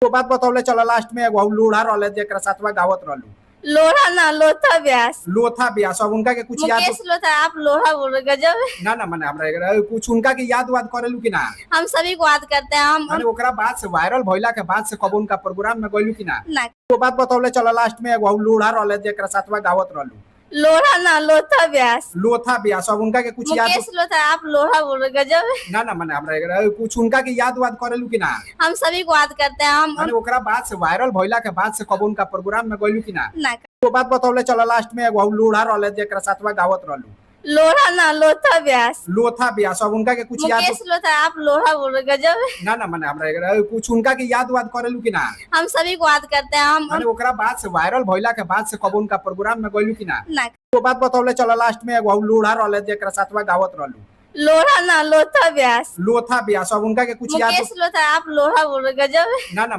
वो बात बतौले चला लास्ट में एगो लोढ़ा रहले जेकरा साथवा गावत रहलू। लोढ़ा ना लोथा व्यास। लोथा ब्यास अब उनका के कुछ याद मुकेश लोथा, आप लोढ़ा बोल रहे, गजब। ना ना माने हमरा कुछ उनका के याद वाद करेलू कि ना? हम सभी को याद करते हैं हम। माने ओकरा बाद से वायरल भइला के बाद से कब उनका प्रोग्राम में गइलू कि ना? ना। वो बात बतौले चला लास्ट में एगो लोढ़ा रहले जेकरा साथवा गावत रहलू। लोढ़ा ना लोथा व्यास। लोथा ब्यास अब उनका के कुछ याद मुकेश लोथा, आप लोढ़ा बोल रहे, गजब। ना ना माने हमरा कुछ उनका के याद वाद करेलू कि ना? हम सभी को याद करते हैं हम। माने ओकरा बाद से वायरल भइला के बाद से कब उनका प्रोग्राम में गइलू कि ना? ना। वो बात बतौले चला लास्ट में एगो लोढ़ा रहले जेकरा साथवा गावत रहलू। लोढ़ा ना लोथा व्यास। लोथा ब्यास अब उनका के कुछ याद मुकेश लोथा, आप लोढ़ा बोल रहे, गजब। ना ना माने हमरा कुछ उनका के याद वाद करेलू कि ना? हम सभी को याद करते हैं हम। माने ओकरा बाद से वायरल भइला के बाद से कब उनका प्रोग्राम में गइलू कि ना? ना। वो बात बतौले चला लास्ट में एगो लोढ़ा रहले जेकरा साथवा गावत रहलू। लोढ़ा ना लोथा व्यास। लोथा ब्यास अब उनका के कुछ याद मुकेश लोथा, आप लोढ़ा बोल रहे, गजब। ना ना